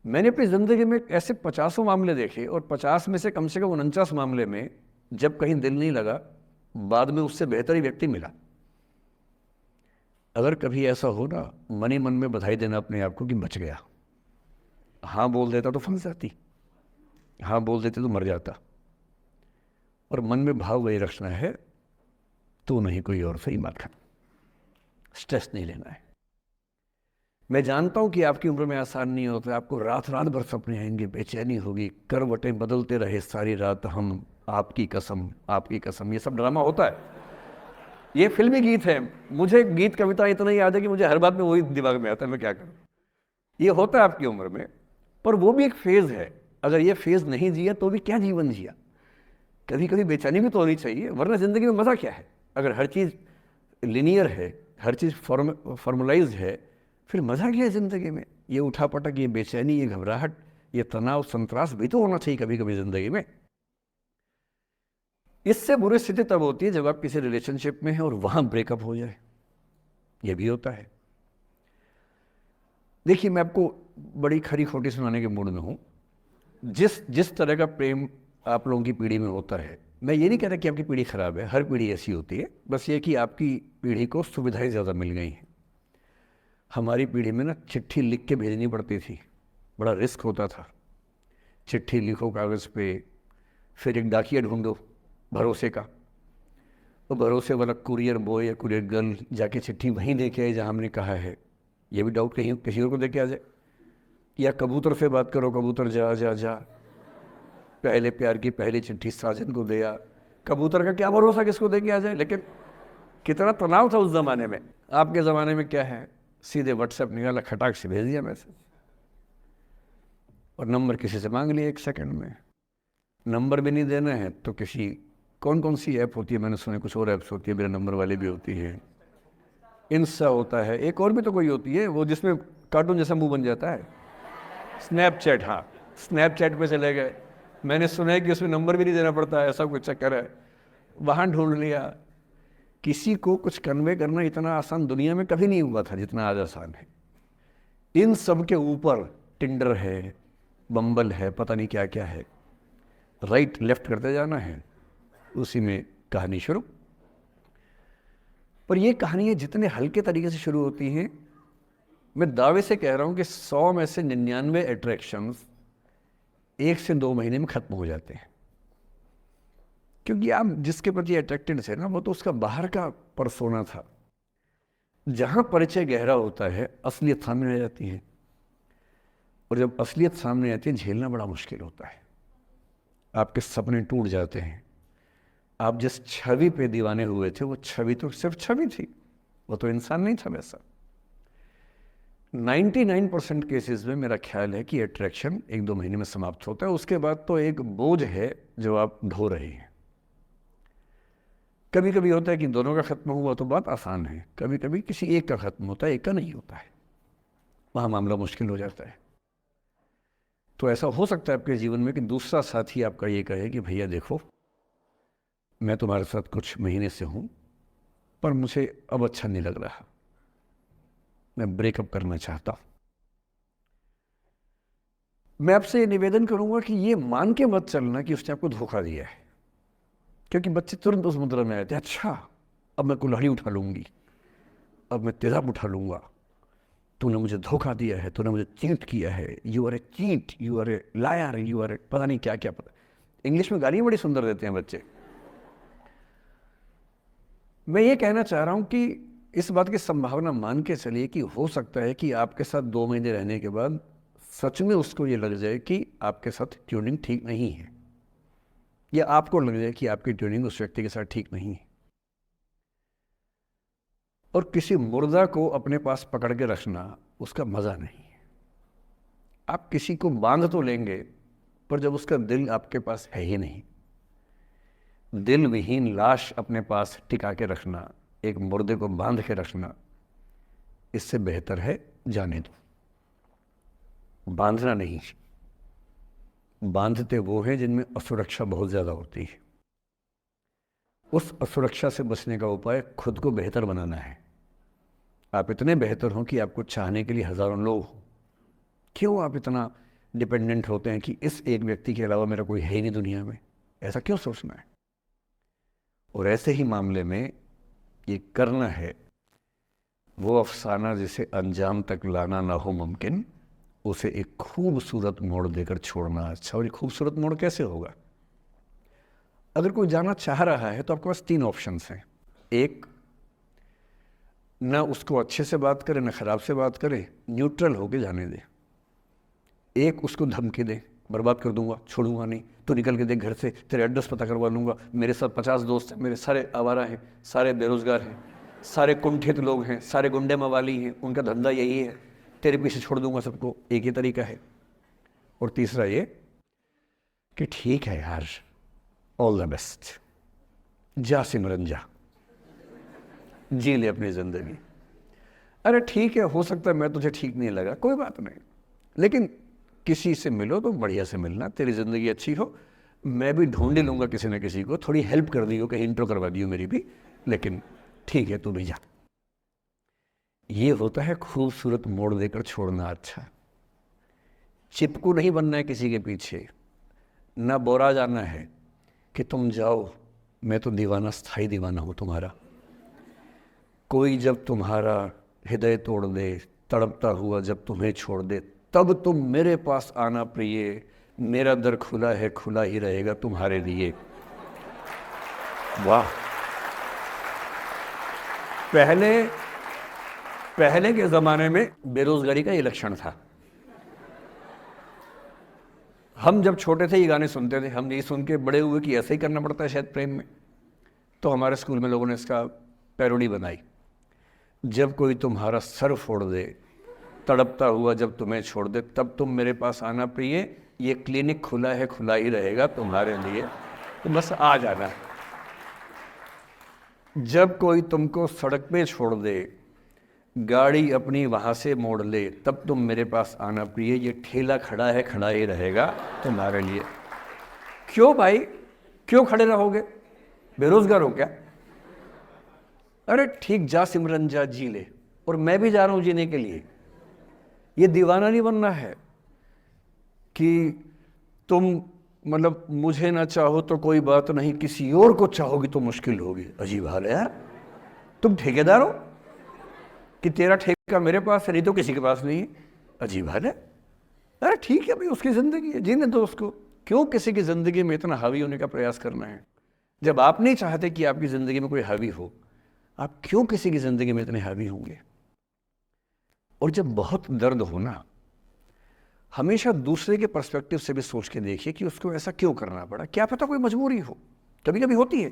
मैंने अपनी ज़िंदगी में ऐसे 50 मामले देखे और 50 में से कम 49 मामले में जब कहीं दिल नहीं लगा, बाद में उससे बेहतर ही व्यक्ति मिला। अगर कभी ऐसा हो ना, मन ही मन में बधाई देना अपने आप को कि बच गया। हाँ बोल देता तो फंस जाती, हाँ बोल देते तो मर जाता। और मन में भाव वही रखना है, तो नहीं कोई और सही बात है, स्ट्रेस नहीं लेना है। मैं जानता हूं कि आपकी उम्र में आसान नहीं होता, आपको रात रात भर सपने आएंगे, बेचैनी होगी, करवटें बदलते रहे सारी रात हम, आपकी कसम आपकी कसम, ये सब ड्रामा होता है। ये फिल्मी गीत है। मुझे गीत कविता इतना याद है कि मुझे हर बात में वही दिमाग में आता है, मैं क्या करूं। ये होता है आपकी उम्र में, पर वो भी एक फेज है। अगर ये फेज नहीं जिया तो भी क्या जीवन जिया। कभी कभी बेचैनी भी तो होनी चाहिए, वरना जिंदगी में मजा क्या है। अगर हर चीज लिनियर है, हर चीज फॉर्मुलाइज है, फिर मजा क्या है जिंदगी में। ये उठापटक, ये बेचैनी, ये घबराहट, ये तनाव, संतरास भी तो होना चाहिए कभी कभी जिंदगी में। इससे बुरी स्थिति तब होती है जब आप किसी रिलेशनशिप में हैं और वहां ब्रेकअप हो जाए। ये भी होता है। देखिए, मैं आपको बड़ी खरी खोटी सुनाने के मूड में हूं। जिस जिस तरह का प्रेम आप लोगों की पीढ़ी में होता है, मैं ये नहीं कह रहा कि आपकी पीढ़ी खराब है, हर पीढ़ी ऐसी होती है, बस ये कि आपकी पीढ़ी को सुविधाएं ज़्यादा मिल गई हैं। हमारी पीढ़ी में ना चिट्ठी लिख के भेजनी पड़ती थी, बड़ा रिस्क होता था। चिट्ठी लिखो कागज़ पे, फिर एक डाकिया ढूंढो भरोसे का, तो भरोसे वाला कुरियर बॉय या कुरियर गर्ल जाके चिट्ठी वहीं दे के आए जहाँ हमने कहा है। ये भी डाउट कहीं किसी और को दे के आ जाए। या कबूतर से बात करो, कबूतर जा जा जा, पहले प्यार की पहली चिट्ठी साजन को दिया। कबूतर का क्या भरोसा किसको दे के आ जाए। लेकिन कितना तनाव था उस ज़माने में। आपके ज़माने में क्या है, सीधे व्हाट्सएप निकाला, खटाक से भेज दिया मैसेज, और नंबर किसी से मांग लिया 1 सेकंड में। नंबर भी नहीं देना है तो किसी, कौन कौन सी ऐप होती है, मैंने सुना कुछ और ऐप्स होती है, मेरा नंबर वाली भी होती है, इंस्टा होता है, एक और भी तो कोई होती है वो जिसमें कार्टून जैसा मुंह बन जाता है, स्नैपचैट। हाँ, स्नैपचैट पे चले गए। मैंने सुना है कि उसमें नंबर भी नहीं देना पड़ता है, ऐसा कुछ चक्कर है। वहाँ ढूंढ लिया। किसी को कुछ कन्वे करना इतना आसान दुनिया में कभी नहीं हुआ था जितना आज आसान है। इन सब के ऊपर टिंडर है, बम्बल है, पता नहीं क्या क्या है। राइट लेफ्ट करते जाना है, उसी में कहानी शुरू। पर ये कहानियाँ जितने हल्के तरीके से शुरू होती हैं, मैं दावे से कह रहा हूँ कि 100 में से 99 अट्रैक्शंस 1 से 2 महीने में खत्म हो जाते हैं। क्योंकि आप जिसके प्रति अट्रैक्टेड थे ना, वो तो उसका बाहर का परसोना था। जहां परिचय गहरा होता है, असलियत सामने आ जाती है। और जब असलियत सामने आती है, झेलना बड़ा मुश्किल होता है। आपके सपने टूट जाते हैं। आप जिस छवि पे दीवाने हुए थे, वो छवि तो सिर्फ छवि थी, वो तो इंसान नहीं था वैसा। 99% केसेस में मेरा ख्याल है कि अट्रैक्शन 1-2 महीने में समाप्त होता है। उसके बाद तो एक बोझ है जो आप ढो रहे हैं। कभी कभी होता है कि दोनों का खत्म हुआ तो बात आसान है, कभी कभी किसी एक का खत्म होता है, एक का नहीं होता है, वहां मामला मुश्किल हो जाता है। तो ऐसा हो सकता है आपके जीवन में कि दूसरा साथी आपका ये कहे कि भैया देखो, मैं तुम्हारे साथ कुछ महीने से हूं, पर मुझे अब अच्छा नहीं लग रहा, मैं ब्रेकअप करना चाहता हूं। मैं आपसे ये निवेदन करूंगा कि ये मान के मत चलना कि उसने आपको धोखा दिया है। क्योंकि बच्चे तुरंत उस मुद्रा में आते हैं, अच्छा अब मैं कुल्हाड़ी उठा लूंगी, अब मैं तेजाब उठा लूंगा, तूने मुझे धोखा दिया है, तूने मुझे चीट किया है, you are a cheat, you are a liar, you are a पता नहीं क्या क्या। पता, इंग्लिश में गालियां बड़ी सुंदर देते हैं बच्चे। मैं ये कहना चाह रहा हूं कि इस बात की संभावना मान के चलिए कि हो सकता है कि आपके साथ 2 महीने रहने के बाद सच में उसको ये लग जाए कि आपके साथ ट्यूनिंग ठीक नहीं है, या आपको लग जाए कि आपकी ट्यूनिंग उस व्यक्ति के साथ ठीक नहीं है। और किसी मुर्दा को अपने पास पकड़ के रखना, उसका मजा नहीं है। आप किसी को बांध तो लेंगे, पर जब उसका दिल आपके पास है ही नहीं, दिल विहीन लाश अपने पास टिका के रखना, एक मुर्दे को बांध के रखना, इससे बेहतर है जाने दो। बांधना नहीं, बांधते वो हैं जिनमें असुरक्षा बहुत ज्यादा होती है। उस असुरक्षा से बचने का उपाय खुद को बेहतर बनाना है। आप इतने बेहतर हो कि आपको चाहने के लिए हजारों लोग हों। क्यों आप इतना डिपेंडेंट होते हैं कि इस एक व्यक्ति के अलावा मेरा कोई है ही नहीं दुनिया में, ऐसा क्यों सोचना है। और ऐसे ही मामले में ये करना है वो अफसाना जिसे अंजाम तक लाना ना हो मुमकिन, उसे एक खूबसूरत मोड़ देकर छोड़ना अच्छा। और ये खूबसूरत मोड़ कैसे होगा? अगर कोई जाना चाह रहा है तो आपके पास 3 ऑप्शंस हैं। एक, ना उसको अच्छे से बात करे ना ख़राब से बात करे, न्यूट्रल होके जाने दे। एक, उसको धमकी दे, बर्बाद कर दूंगा, छोड़ूंगा नहीं, तो निकल के देख घर से, तेरे एड्रेस पता करवा लूँगा, मेरे साथ 50 दोस्त हैं, मेरे सारे आवारा हैं, सारे बेरोज़गार हैं, सारे कुंठित लोग हैं, सारे गुंडे मवाली हैं, उनका धंधा यही है, तेरे पीछे छोड़ दूंगा सबको। एक ही तरीका है। और तीसरा ये कि ठीक है यार, ऑल द बेस्ट, जा सिमरन जा, जी ले अपनी ज़िंदगी। अरे ठीक है, हो सकता है मैं तुझे ठीक नहीं लगा, कोई बात नहीं, लेकिन किसी से मिलो तो बढ़िया से मिलना, तेरी ज़िंदगी अच्छी हो, मैं भी ढूंढ लूँगा किसी न किसी को, थोड़ी हेल्प कर दियो, कहीं इंट्रो करवा दियो मेरी भी, लेकिन ठीक है तू भी जा। ये होता है खूबसूरत मोड़ देकर छोड़ना अच्छा। चिपकू नहीं बनना है किसी के पीछे, ना बोरा जाना है कि तुम जाओ, मैं तो दीवाना, स्थाई दीवाना हूँ तुम्हारा। कोई जब तुम्हारा हृदय तोड़ दे, तड़पता हुआ जब तुम्हें छोड़ दे, तब तुम मेरे पास आना प्रिय, मेरा दर खुला है, खुला ही रहेगा तुम्हारे लिए। वाह। पहले के ज़माने में बेरोज़गारी का ये लक्षण था। हम जब छोटे थे ये गाने सुनते थे, हम यही सुन के बड़े हुए कि ऐसे ही करना पड़ता है शायद प्रेम में। तो हमारे स्कूल में लोगों ने इसका पैरोडी बनाई, जब कोई तुम्हारा सर फोड़ दे, तड़पता हुआ जब तुम्हें छोड़ दे, तब तुम मेरे पास आना प्रिय, ये क्लिनिक खुला है, खुला ही रहेगा तुम्हारे लिए, तो बस आ जाना। जब कोई तुमको सड़क पे छोड़ दे, गाड़ी अपनी वहाँ से मोड़ ले, तब तुम मेरे पास आना प्रिय, ये ठेला खड़ा है, खड़ा ही रहेगा तुम्हारे लिए। क्यों भाई, क्यों खड़े रहोगे, बेरोजगार हो क्या? अरे ठीक, जा सिमरन जा, जी ले, और मैं भी जा रहा हूँ जीने के लिए। ये दीवाना नहीं बनना है कि तुम मतलब मुझे ना चाहो तो कोई बात नहीं, किसी और को चाहोगी तो मुश्किल होगी। अजीब हाल है यार, तुम ठेकेदार हो कि तेरा ठेका मेरे पास है, नहीं तो किसी के पास नहीं है। अजीब हाल है। अरे ठीक है भाई, उसकी ज़िंदगी है, जीने दो उसको। क्यों किसी की ज़िंदगी में इतना हावी होने का प्रयास करना है? जब आप नहीं चाहते कि आपकी ज़िंदगी में कोई हावी हो, आप क्यों किसी की ज़िंदगी में इतने हावी होंगे? और जब बहुत दर्द हो ना, हमेशा दूसरे के पर्सपेक्टिव से भी सोच के देखिए कि उसको ऐसा क्यों करना पड़ा। क्या पता कोई मजबूरी हो, कभी कभी होती है।